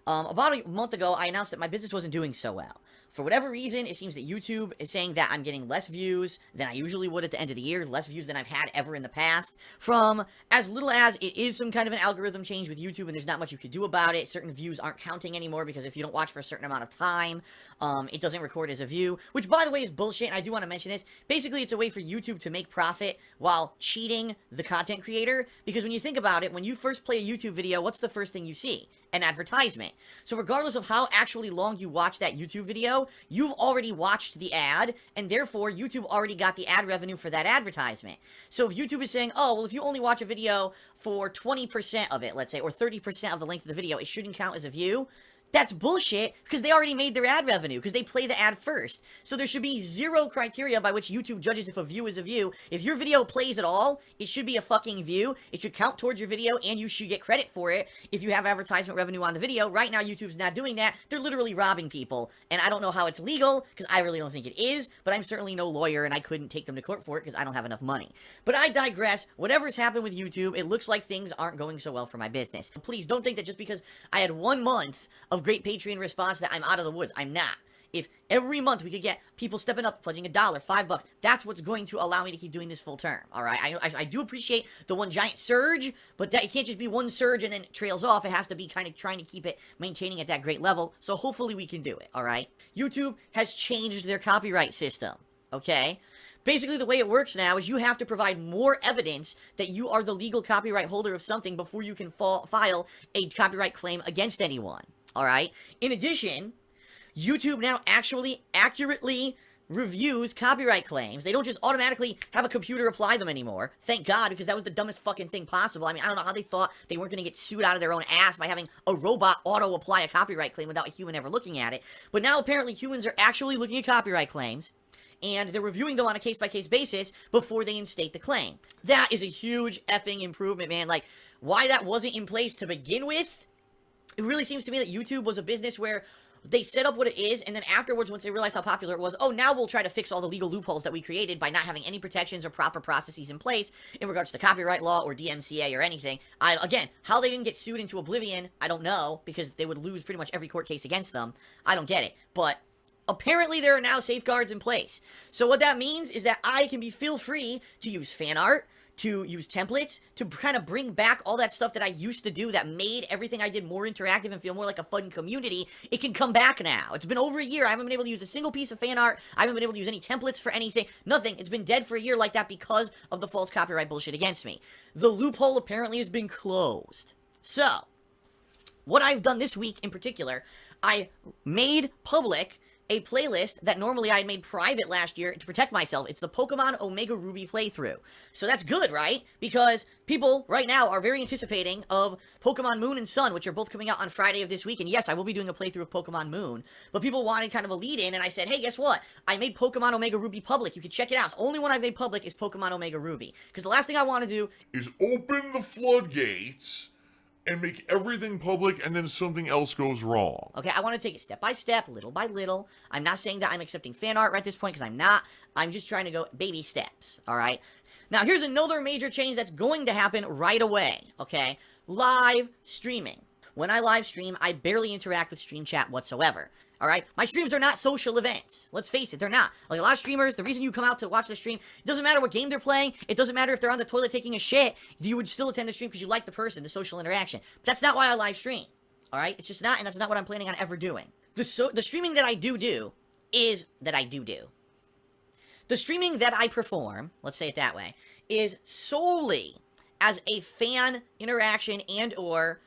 About a month ago, I announced that my business wasn't doing so well. For whatever reason, it seems that YouTube is saying that I'm getting less views than I usually would at the end of the year, less views than I've had ever in the past, from as little as it is some kind of an algorithm change with YouTube, and there's not much you could do about it. Certain views aren't counting anymore, because if you don't watch for a certain amount of time, it doesn't record as a view, which, by the way, is bullshit, and I do want to mention this. Basically, it's a way for YouTube to make profit while cheating the content creator, because when you think about it, when you first play a YouTube video, what's the first thing you see? An advertisement. So regardless of how actually long you watch that YouTube video, you've already watched the ad, and therefore YouTube already got the ad revenue for that advertisement. So if YouTube is saying, oh, well, if you only watch a video for 20% of it, let's say, or 30% of the length of the video, it shouldn't count as a view. That's bullshit, because they already made their ad revenue, because they play the ad first. So there should be zero criteria by which YouTube judges if a view is a view. If your video plays at all, it should be a fucking view. It should count towards your video, and you should get credit for it if you have advertisement revenue on the video. Right now, YouTube's not doing that. They're literally robbing people, and I don't know how it's legal, because I really don't think it is, but I'm certainly no lawyer, and I couldn't take them to court for it, because I don't have enough money. But I digress. Whatever's happened with YouTube, it looks like things aren't going so well for my business. Please don't think that just because I had 1 month of great Patreon response that I'm out of the woods. I'm not. If every month we could get people stepping up, pledging $1, $5, that's what's going to allow me to keep doing this full term, alright? I do appreciate the one giant surge, but that it can't just be one surge and then it trails off. It has to be kind of trying to keep it maintaining at that great level, so hopefully we can do it, alright? YouTube has changed their copyright system, okay? Basically, the way it works now is you have to provide more evidence that you are the legal copyright holder of something before you can file a copyright claim against anyone. Alright? In addition, YouTube now actually accurately reviews copyright claims. They don't just automatically have a computer apply them anymore. Thank God, because that was the dumbest fucking thing possible. I mean, I don't know how they thought they weren't going to get sued out of their own ass by having a robot auto-apply a copyright claim without a human ever looking at it. But now, apparently, humans are actually looking at copyright claims, and they're reviewing them on a case-by-case basis before they instate the claim. That is a huge effing improvement, man. Like, why that wasn't in place to begin with? It really seems to me that YouTube was a business where they set up what it is, and then afterwards, once they realized how popular it was, oh, now we'll try to fix all the legal loopholes that we created by not having any protections or proper processes in place in regards to copyright law or DMCA or anything. Again, how they didn't get sued into oblivion, I don't know, because they would lose pretty much every court case against them. I don't get it, but apparently there are now safeguards in place. So what that means is that I can feel free to use fan art, to use templates, to kind of bring back all that stuff that I used to do that made everything I did more interactive and feel more like a fun community. It can come back now. It's been over a year. I haven't been able to use a single piece of fan art. I haven't been able to use any templates for anything. Nothing. It's been dead for a year like that because of the false copyright bullshit against me. The loophole apparently has been closed. So, what I've done this week in particular, I made public a playlist that normally I had made private last year to protect myself. It's the Pokemon Omega Ruby playthrough. So that's good, right? Because people right now are very anticipating of Pokemon Moon and Sun, which are both coming out on Friday of this week. And yes, I will be doing a playthrough of Pokemon Moon. But people wanted kind of a lead-in, and I said, hey, guess what? I made Pokemon Omega Ruby public. You can check it out. The only one I've made public is Pokemon Omega Ruby. Because the last thing I want to do is open the floodgates and make everything public, and then something else goes wrong. Okay, I want to take it step by step, little by little. I'm not saying that I'm accepting fan art right at this point, because I'm not. I'm just trying to go baby steps, alright? Now, here's another major change that's going to happen right away, okay? Live streaming. When I live stream, I barely interact with stream chat whatsoever. Alright? My streams are not social events. Let's face it, they're not. Like a lot of streamers, the reason you come out to watch the stream, it doesn't matter what game they're playing, it doesn't matter if they're on the toilet taking a shit, you would still attend the stream because you like the person, the social interaction. But that's not why I live stream. Alright? It's just not, and that's not what I'm planning on ever doing. The streaming that I do is that I do. The streaming that I perform, let's say it that way, is solely as a fan interaction and or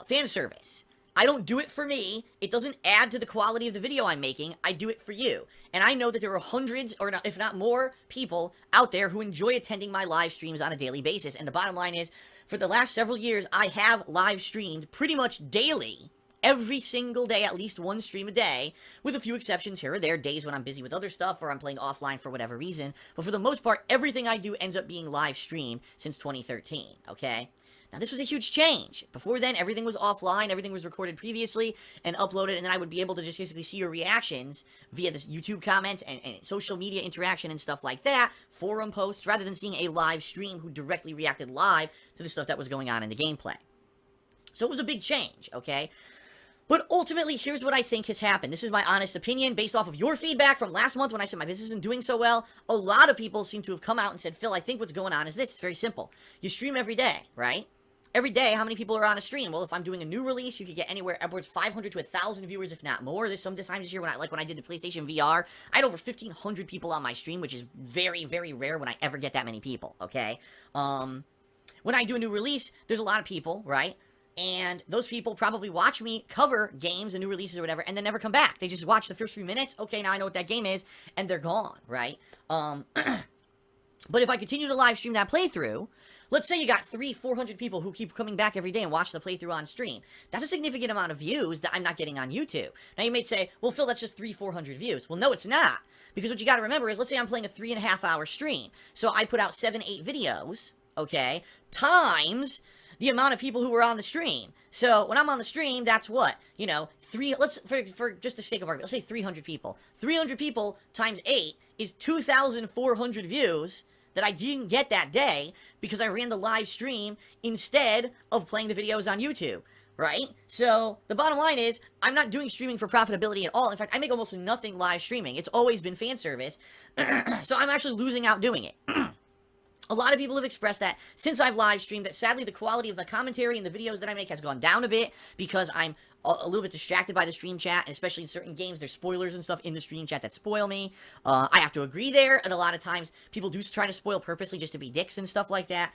fan service. I don't do it for me. It doesn't add to the quality of the video I'm making. I do it for you. And I know that there are hundreds, or not, if not more, people out there who enjoy attending my live streams on a daily basis. And the bottom line is, for the last several years, I have live streamed pretty much daily, every single day, at least one stream a day, with a few exceptions here or there, days when I'm busy with other stuff or I'm playing offline for whatever reason. But for the most part, everything I do ends up being live streamed since 2013, okay? Now, this was a huge change. Before then, everything was offline, everything was recorded previously and uploaded, and then I would be able to just basically see your reactions via this YouTube comments and social media interaction and stuff like that, forum posts, rather than seeing a live stream who directly reacted live to the stuff that was going on in the gameplay. So it was a big change, okay? But ultimately, here's what I think has happened. This is my honest opinion based off of your feedback from last month when I said my business isn't doing so well. A lot of people seem to have come out and said, Phil, I think what's going on is this. It's very simple. You stream every day, right? Every day, how many people are on a stream? Well, if I'm doing a new release, you could get anywhere upwards 500 to 1,000 viewers, if not more. There's some times this year when I did the PlayStation VR, I had over 1,500 people on my stream, which is very, very rare when I ever get that many people, okay? When I do a new release, there's a lot of people, right? And those people probably watch me cover games and new releases or whatever, and then never come back. They just watch the first few minutes. Okay, now I know what that game is, and they're gone, right? But if I continue to live stream that playthrough, let's say you got 300-400 people who keep coming back every day and watch the playthrough on stream. That's a significant amount of views that I'm not getting on YouTube. Now you may say, well, Phil, that's just 300-400 views. Well, no, it's not. Because what you got to remember is, let's say I'm playing a 3.5-hour stream. So I put out 7-8 videos, okay, times the amount of people who were on the stream. So when I'm on the stream, that's what? You know, for just the sake of argument, let's say 300 people. 300 people times 8 is 2,400 views that I didn't get that day because I ran the live stream instead of playing the videos on YouTube, right? So the bottom line is, I'm not doing streaming for profitability at all. In fact, I make almost nothing live streaming. It's always been fan service. So I'm actually losing out doing it. A lot of people have expressed that since I've live streamed, that sadly the quality of the commentary and the videos that I make has gone down a bit because I'm a little bit distracted by the stream chat, and especially in certain games, there's spoilers and stuff in the stream chat that spoil me. I have to agree there, and a lot of times people do try to spoil purposely just to be dicks and stuff like that.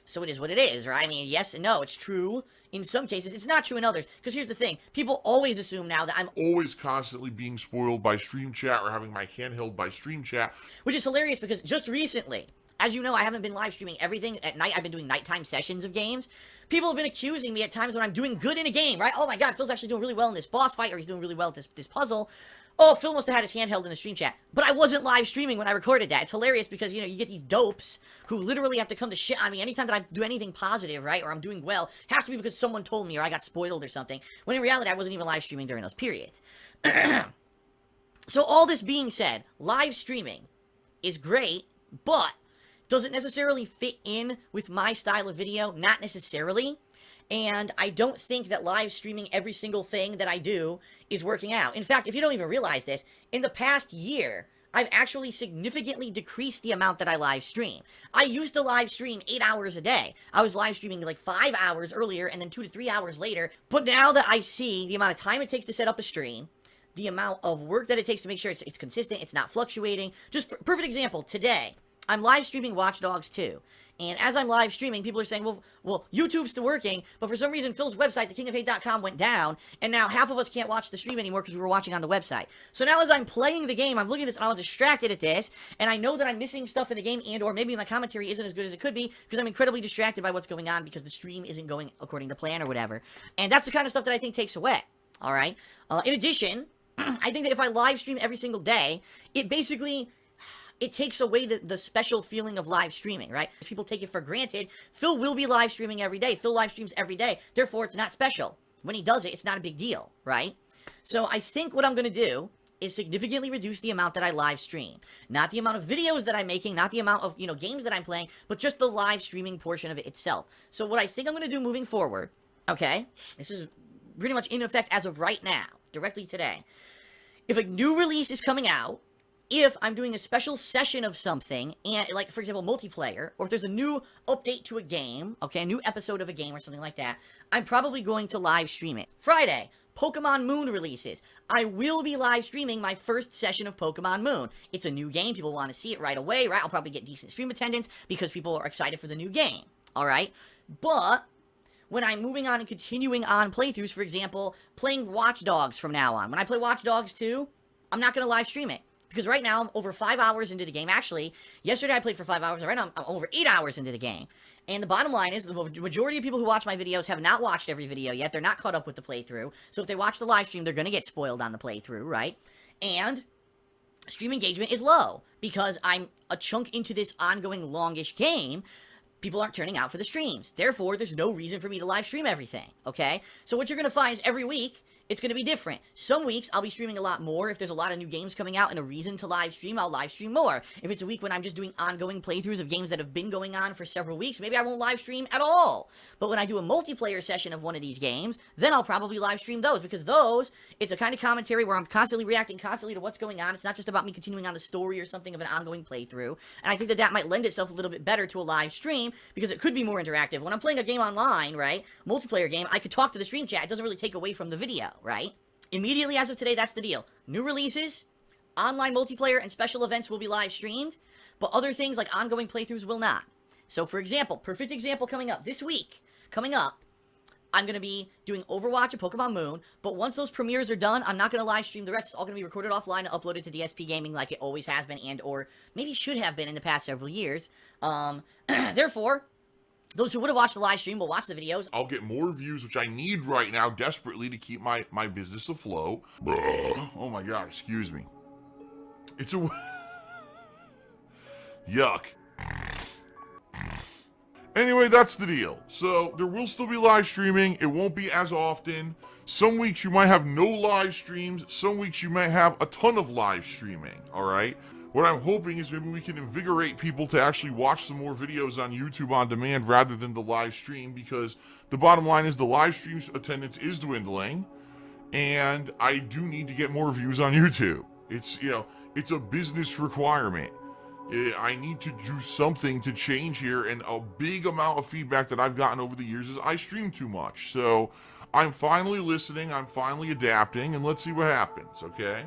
So it is what it is, right? I mean, yes and no, it's true in some cases. It's not true in others. Because here's the thing. People always assume now that I'm always constantly being spoiled by stream chat or having my hand held by stream chat. Which is hilarious because just recently, as you know, I haven't been live streaming everything at night. I've been doing nighttime sessions of games. People have been accusing me at times when I'm doing good in a game, right? Oh my god, Phil's actually doing really well in this boss fight, or he's doing really well at this puzzle. Oh, Phil must have had his hand held in the stream chat. But I wasn't live streaming when I recorded that. It's hilarious because, you know, you get these dopes who literally have to come to shit on me anytime that I do anything positive, right? Or I'm doing well. It has to be because someone told me or I got spoiled or something. When in reality, I wasn't even live streaming during those periods. So all this being said, live streaming is great, but does it necessarily fit in with my style of video? Not necessarily. And I don't think that live streaming every single thing that I do is working out. In fact, if you don't even realize this, in the past year, I've actually significantly decreased the amount that I live stream. I used to live stream 8 hours a day. I was live streaming like 5 hours earlier and then 2 to 3 hours later. But now that I see the amount of time it takes to set up a stream, the amount of work that it takes to make sure it's consistent, it's not fluctuating. Just perfect example, today, I'm live streaming Watch Dogs 2. And as I'm live streaming, people are saying, well, YouTube's still working, but for some reason, Phil's website, thekingofhate.com, went down, and now half of us can't watch the stream anymore because we were watching on the website. So now as I'm playing the game, I'm looking at this, and I'm distracted at this, and I know that I'm missing stuff in the game, and or maybe my commentary isn't as good as it could be, because I'm incredibly distracted by what's going on, because the stream isn't going according to plan or whatever. And that's the kind of stuff that I think takes away, alright? In addition, I think that if I live stream every single day, it basically... it takes away the special feeling of live streaming, right? People take it for granted. Phil will be live streaming every day. Phil live streams every day. Therefore, it's not special. When he does it, it's not a big deal, right? So I think what I'm going to do is significantly reduce the amount that I live stream. Not the amount of videos that I'm making, not the amount of, you know, games that I'm playing, but just the live streaming portion of it itself. So what I think I'm going to do moving forward, okay, this is pretty much in effect as of right now, directly today. If a new release is coming out, if I'm doing a special session of something, and like, for example, multiplayer, or if there's a new update to a game, okay, a new episode of a game or something like that, I'm probably going to live stream it. Friday, Pokemon Moon releases. I will be live streaming my first session of Pokemon Moon. It's a new game. People want to see it right away, right? I'll probably get decent stream attendance because people are excited for the new game, all right? But when I'm moving on and continuing on playthroughs, for example, playing Watch Dogs from now on. When I play Watch Dogs 2, I'm not going to live stream it. Because right now, I'm over 5 hours into the game. Actually, yesterday I played for 5 hours, and right now I'm over 8 hours into the game. And the bottom line is, the majority of people who watch my videos have not watched every video yet. They're not caught up with the playthrough. So if they watch the live stream, they're going to get spoiled on the playthrough, right? And stream engagement is low. Because I'm a chunk into this ongoing longish game, people aren't turning out for the streams. Therefore, there's no reason for me to live stream everything, okay? So what you're going to find is every week, it's going to be different. Some weeks, I'll be streaming a lot more. If there's a lot of new games coming out and a reason to live stream, I'll live stream more. If it's a week when I'm just doing ongoing playthroughs of games that have been going on for several weeks, maybe I won't live stream at all. But when I do a multiplayer session of one of these games, then I'll probably live stream those, because those, it's a kind of commentary where I'm constantly reacting constantly to what's going on. It's not just about me continuing on the story or something of an ongoing playthrough. And I think that that might lend itself a little bit better to a live stream, because it could be more interactive. When I'm playing a game online, right, multiplayer game, I could talk to the stream chat. It doesn't really take away from the video, right? Immediately as of today, that's the deal. New releases, online multiplayer, and special events will be live streamed, but other things like ongoing playthroughs will not. So, for example, perfect example coming up this week, I'm going to be doing Overwatch and Pokemon Moon, but once those premieres are done, I'm not going to live stream the rest. It's all going to be recorded offline and uploaded to DSP Gaming like it always has been, and or maybe should have been in the past several years. Therefore, those who would have watched the live stream will watch the videos. I'll get more views, which I need right now desperately to keep my business afloat. Oh my god, excuse me. It's a... Yuck. Anyway, that's the deal. So, there will still be live streaming. It won't be as often. Some weeks you might have no live streams. Some weeks you might have a ton of live streaming, alright? What I'm hoping is maybe we can invigorate people to actually watch some more videos on YouTube on demand rather than the live stream, because the bottom line is the live stream attendance is dwindling, and I do need to get more views on YouTube. It's, you know, it's a business requirement. I need to do something to change here, and a big amount of feedback that I've gotten over the years is I stream too much. So I'm finally listening, I'm finally adapting, and let's see what happens, okay?